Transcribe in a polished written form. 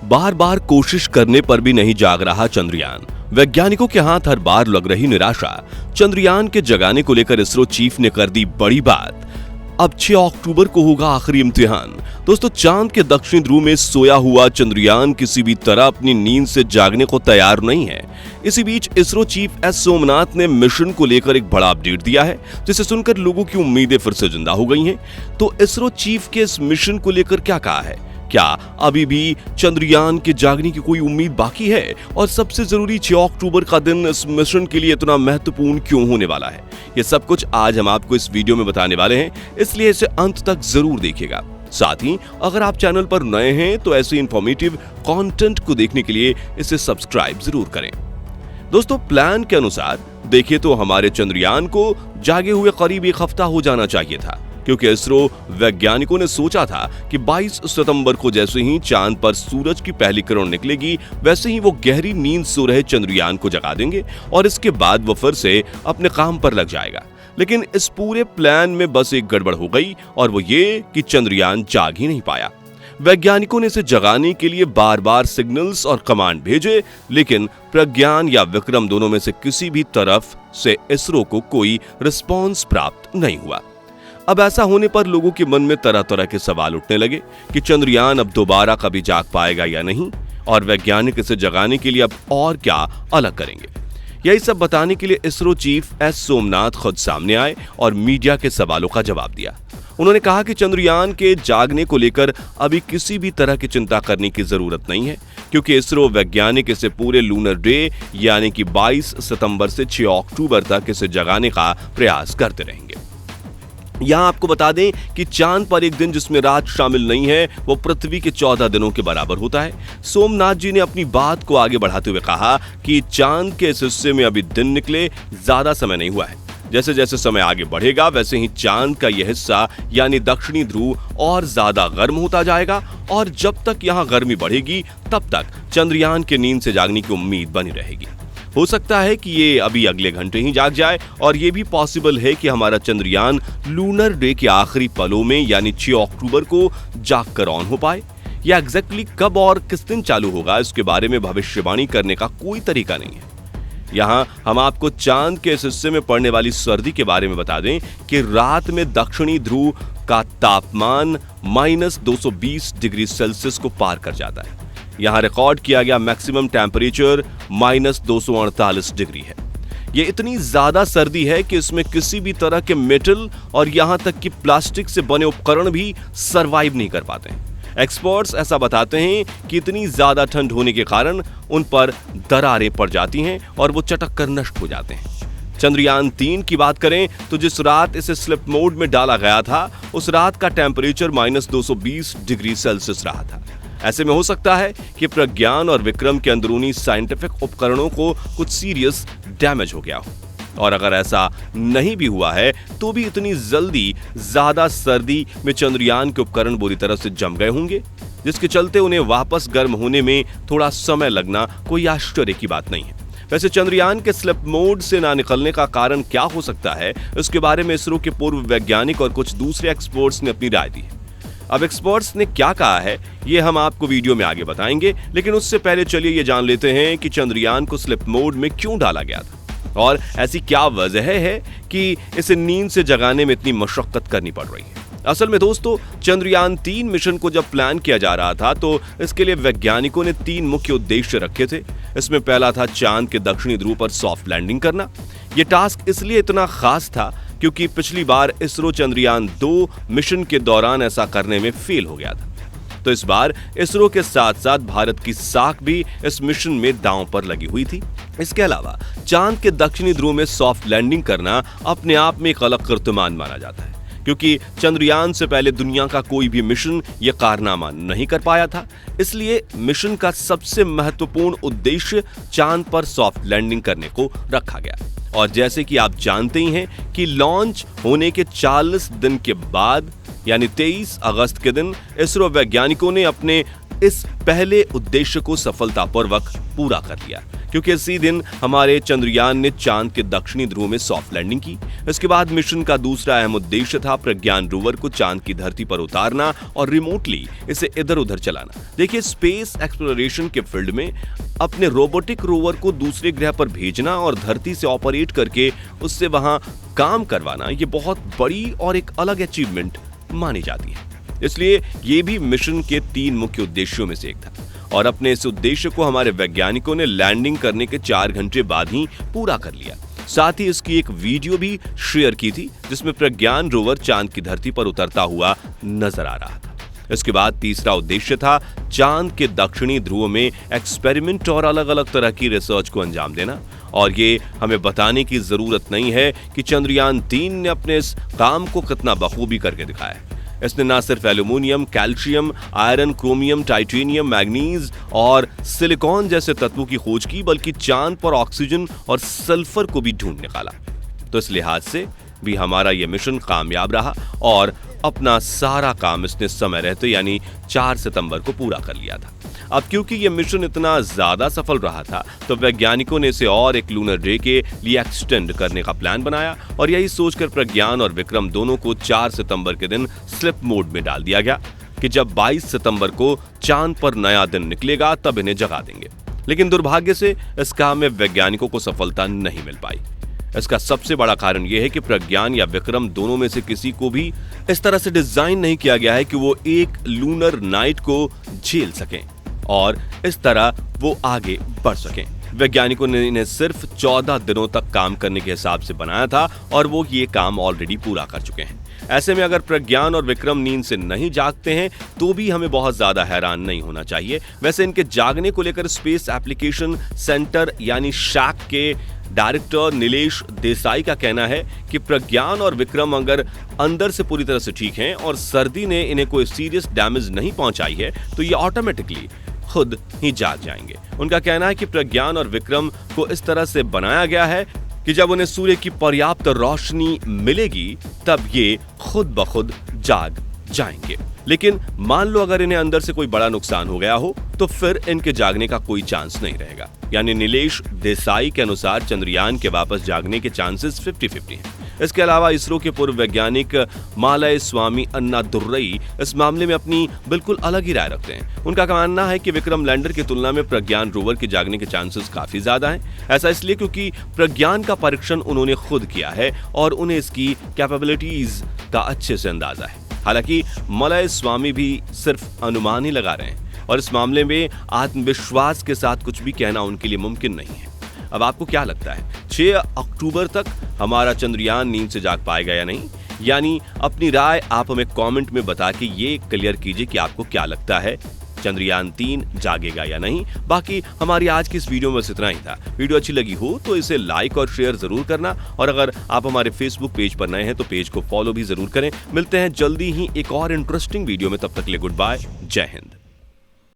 बार बार कोशिश करने पर भी नहीं जाग रहा चंद्रयान। वैज्ञानिकों के हाथ हर बार लग रही निराशा। चंद्रयान के जगाने को लेकर इसरो चीफ ने कर दी बड़ी बात। अब 6 अक्टूबर को होगा आखिरी इम्तिहान। दोस्तों, चांद के दक्षिणी ध्रुव में सोया हुआ चंद्रयान किसी भी तरह अपनी नींद से जागने को तैयार नहीं है। इसी बीच इसरो चीफ एस सोमनाथ ने मिशन को लेकर एक बड़ा अपडेट दिया है, जिसे सुनकर लोगों की उम्मीदें फिर से जिंदा हो गई हैं। तो इसरो चीफ के इस मिशन को लेकर क्या कहा है? क्या अभी भी चंद्रयान के जागने की कोई उम्मीद बाकी है? और सबसे जरूरी 6 अक्टूबर का दिन इस मिशन के लिए इतना महत्वपूर्ण क्यों होने वाला है? ये सब कुछ आज हम आपको इस वीडियो में बताने वाले हैं, इसलिए इसे अंत तक जरूर देखिएगा। साथ ही अगर आप चैनल पर नए हैं तो ऐसे इंफॉर्मेटिव कंटेंट को देखने के लिए इसे सब्सक्राइब जरूर करें। दोस्तों, प्लान के अनुसार देखिए तो हमारे चंद्रयान को जागे हुए करीब 1 हफ्ता हो जाना चाहिए था, क्योंकि इसरो वैज्ञानिकों ने सोचा था कि 22 सितंबर को जैसे ही चांद पर सूरज की पहली किरण निकलेगी, वैसे ही वो गहरी नींद सो रहे चंद्रयान को जगा देंगे और इसके बाद वो फिर से अपने काम पर लग जाएगा। लेकिन इस पूरे प्लान में बस एक गड़बड़ हो गई, और वो ये कि चंद्रयान जाग ही नहीं पाया। वैज्ञानिकों ने इसे जगाने के लिए बार बार सिग्नल्स और कमांड भेजे, लेकिन प्रज्ञान या विक्रम दोनों में से किसी भी तरफ से इसरो को कोई रिस्पॉन्स प्राप्त नहीं हुआ। अब ऐसा होने पर लोगों के मन में तरह तरह के सवाल उठने लगे कि चंद्रयान अब दोबारा कभी जाग पाएगा या नहीं, और वैज्ञानिक इसे जगाने के लिए अब और क्या अलग करेंगे। यही सब बताने के लिए इसरो चीफ एस सोमनाथ खुद सामने आए और मीडिया के सवालों का जवाब दिया। उन्होंने कहा कि चंद्रयान के जागने को लेकर अभी किसी भी तरह की चिंता करने की जरूरत नहीं है, क्योंकि इसरो वैज्ञानिक इसे पूरे लूनर डे यानी कि 22 सितंबर से 6 अक्टूबर तक इसे जगाने का प्रयास करते रहेंगे। यहां आपको बता दें कि चांद पर एक दिन जिसमें रात शामिल नहीं है, वो पृथ्वी के 14 दिनों के बराबर होता है। सोमनाथ जी ने अपनी बात को आगे बढ़ाते हुए कहा कि चांद के इस हिस्से में अभी दिन निकले ज्यादा समय नहीं हुआ है। जैसे जैसे समय आगे बढ़ेगा, वैसे ही चांद का यह हिस्सा यानी दक्षिणी ध्रुव और ज्यादा गर्म होता जाएगा, और जब तक यहां गर्मी बढ़ेगी तब तक चंद्रयान के नींद से जागने की उम्मीद बनी रहेगी। हो सकता है कि ये अभी अगले घंटे ही जाग जाए, और ये भी पॉसिबल है कि हमारा चंद्रयान लूनर डे के आखिरी पलों में यानी 6 अक्टूबर को जागकर ऑन हो पाए। या एग्जैक्टली कब और किस दिन चालू होगा, इसके बारे में भविष्यवाणी करने का कोई तरीका नहीं है। यहाँ हम आपको चांद के इस हिस्से में पड़ने वाली सर्दी के बारे में बता दें कि रात में दक्षिणी ध्रुव का तापमान -220 डिग्री सेल्सियस को पार कर जाता है। यहां रिकॉर्ड किया गया मैक्सिमम टेम्परेचर -248 डिग्री है। ये इतनी ज्यादा सर्दी है कि इसमें किसी भी तरह के मेटल और यहां तक कि प्लास्टिक से बने उपकरण भी सरवाइव नहीं कर पाते हैं। एक्सपर्ट्स ऐसा बताते हैं कि इतनी ज्यादा ठंड होने के कारण उन पर दरारें पड़ जाती हैं और वो चटक कर नष्ट हो जाते हैं। चंद्रयान 3 की बात करें तो जिस रात इसे स्लिप मोड में डाला गया था, उस रात का टेम्परेचर -220 डिग्री सेल्सियस रहा था। ऐसे में हो सकता है कि प्रज्ञान और विक्रम के अंदरूनी साइंटिफिक उपकरणों को कुछ सीरियस डैमेज हो गया हो, और अगर ऐसा नहीं भी हुआ है तो भी इतनी जल्दी ज्यादा सर्दी में चंद्रयान के उपकरण बुरी तरह से जम गए होंगे, जिसके चलते उन्हें वापस गर्म होने में थोड़ा समय लगना कोई आश्चर्य की बात नहीं है। वैसे चंद्रयान के स्लिप मोड से ना निकलने का कारण क्या हो सकता है, इसके बारे में इसरो के पूर्व वैज्ञानिक और कुछ दूसरे एक्सपर्ट्स ने अपनी राय दी है। अब एक्सपर्ट्स ने क्या कहा है ये हम आपको वीडियो में आगे बताएंगे, लेकिन उससे पहले चलिए ये जान लेते हैं कि चंद्रयान को स्लिप मोड में क्यों डाला गया था, और ऐसी क्या वजह है कि इसे नींद से जगाने में इतनी मशक्कत करनी पड़ रही है। असल में दोस्तों, चंद्रयान 3 मिशन को जब प्लान किया जा रहा था तो इसके लिए वैज्ञानिकों ने 3 मुख्य उद्देश्य रखे थे। इसमें पहला था चांद के दक्षिणी ध्रुव पर सॉफ्ट लैंडिंग करना। यह टास्क इसलिए इतना खास था क्योंकि पिछली बार इसरो चंद्रयान 2 मिशन के दौरान ऐसा करने में फेल हो गया था। तो इस बार इसरो के साथ साथ भारत की साख भी इस मिशन में दांव पर लगी हुई थी। इसके अलावा चांद के दक्षिणी ध्रुव में सॉफ्ट लैंडिंग करना अपने आप में एक अलग कीर्तिमान माना जाता है, क्योंकि चंद्रयान से पहले दुनिया का कोई भी मिशन यह कारनामा नहीं कर पाया था। इसलिए मिशन का सबसे महत्वपूर्ण उद्देश्य चांद पर सॉफ्ट लैंडिंग करने को रखा गया। और जैसे कि आप जानते ही हैं कि लॉन्च होने के 40 दिन के बाद यानी 23 अगस्त के दिन इसरो वैज्ञानिकों ने अपने इस पहले उद्देश्य को सफलतापूर्वक पूरा कर लिया। क्योंकि इसी दिन हमारे चंद्रयान ने चांद के दक्षिणी ध्रुव में सॉफ्ट लैंडिंग की। इसके बाद मिशन का दूसरा अहम उद्देश्य था प्रज्ञान रोवर को चांद की धरती पर उतारना और रिमोटली इसे इधर उधर चलाना। देखिए, स्पेस एक्सप्लोरेशन के फील्ड में अपने रोबोटिक रोवर को दूसरे ग्रह पर भेजना और धरती से ऑपरेट करके उससे वहां काम करवाना, ये बहुत बड़ी और एक अलग अचीवमेंट मानी जाती है। इसलिए ये भी मिशन के 3 मुख्य उद्देश्यों में से एक था और अपने इस उद्देश्य को हमारे वैज्ञानिकों ने लैंडिंग करने के 4 घंटे बाद ही पूरा कर लिया। साथ ही इसकी एक वीडियो भी शेयर की थी जिसमें प्रज्ञान रोवर चांद की धरती पर उतरता हुआ नजर आ रहा था। इसके बाद तीसरा उद्देश्य था चांद के दक्षिणी ध्रुव में एक्सपेरिमेंट और अलग अलग तरह की रिसर्च को अंजाम देना। और ये हमें बताने की जरूरत नहीं है कि चंद्रयान 3 ने अपने इस काम को कितना बखूबी करके दिखाया है। इसने न सिर्फ aluminium, calcium, iron, chromium, titanium, manganese और सिलिकॉन जैसे तत्वों की खोज की, बल्कि चांद पर ऑक्सीजन और सल्फर को भी ढूंढ निकाला। तो इस लिहाज से भी हमारा यह मिशन कामयाब रहा और अपना सारा काम इसने समय रहते यानी 4 सितंबर को पूरा कर लिया था। अब क्योंकि यह मिशन इतना ज्यादा सफल रहा था तो वैज्ञानिकों ने इसे और एक लूनर डे के लिए एक्सटेंड करने का प्लान बनाया और यही सोचकर प्रज्ञान और विक्रम दोनों को 4 सितंबर के दिन स्लिप मोड में डाल दिया गया कि जब 22 सितंबर को चांद पर नया दिन निकलेगा तब इन्हें जगा देंगे। लेकिन दुर्भाग्य से इस काम में वैज्ञानिकों को सफलता नहीं मिल पाई। इसका सबसे बड़ा कारण यह है कि प्रज्ञान या विक्रम दोनों में से किसी को भी इस तरह से डिजाइन नहीं किया गया है कि वो एक लूनर नाइट को झेल सकें और इस तरह वो आगे बढ़ सकें। वैज्ञानिकों ने इन्हें सिर्फ 14 दिनों तक काम करने के हिसाब से बनाया था और वो ये काम ऑलरेडी पूरा कर चुके हैं। ऐसे में अगर प्रज्ञान और विक्रम नींद से नहीं जागते हैं तो भी हमें बहुत ज्यादा हैरान नहीं होना चाहिए। वैसे इनके जागने को लेकर स्पेस एप्लीकेशन सेंटर यानी शैक के डायरेक्टर नीलेश देसाई का कहना है कि प्रज्ञान और विक्रम अगर अंदर से पूरी तरह से ठीक हैं और सर्दी ने इन्हें कोई सीरियस डैमेज नहीं पहुंचाई है तो ये ऑटोमेटिकली खुद ही जाग जाएंगे। उनका कहना है कि प्रज्ञान और विक्रम को इस तरह से बनाया गया है कि जब उन्हें सूर्य की पर्याप्त रोशनी मिलेगी तब ये खुद ब खुद जाग जाएंगे। लेकिन मान लो अगर इन्हें अंदर से कोई बड़ा नुकसान हो गया हो तो फिर इनके जागने का कोई चांस नहीं रहेगा। यानी नीलेश देसाई के अनुसार चंद्रयान के वापस जागने के चांसेस 50-50 हैं। इसके अलावा इसरो के पूर्व वैज्ञानिक मालयस्वामी अन्नादुर्रई इस मामले में अपनी बिल्कुल अलग ही राय रखते हैं। उनका मानना है कि विक्रम लैंडर की तुलना में प्रज्ञान रोवर के जागने के चांसेस काफी ज्यादा हैं। ऐसा इसलिए क्योंकि प्रज्ञान का परीक्षण उन्होंने खुद किया है और उन्हें इसकी कैपेबिलिटीज का अच्छे से अंदाजा है। हालांकि मालयस्वामी भी सिर्फ अनुमान ही लगा रहे हैं और इस मामले में आत्मविश्वास के साथ कुछ भी कहना उनके लिए मुमकिन नहीं है। अब आपको क्या लगता है 6 अक्टूबर तक हमारा चंद्रयान नींद से जाग पाएगा या नहीं? यानी अपनी राय आप हमें कमेंट में बता के ये क्लियर कीजिए कि आपको क्या लगता है चंद्रयान 3 जागेगा या नहीं। बाकी हमारी आज की इस वीडियो में बस इतना ही था। वीडियो अच्छी लगी हो तो इसे लाइक और शेयर जरूर करना और अगर आप हमारे फेसबुक पेज पर नए हैं तो पेज को फॉलो भी जरूर करें। मिलते हैं जल्दी ही एक और इंटरेस्टिंग वीडियो में, तब तक के लिए गुड बाय, जय हिंद।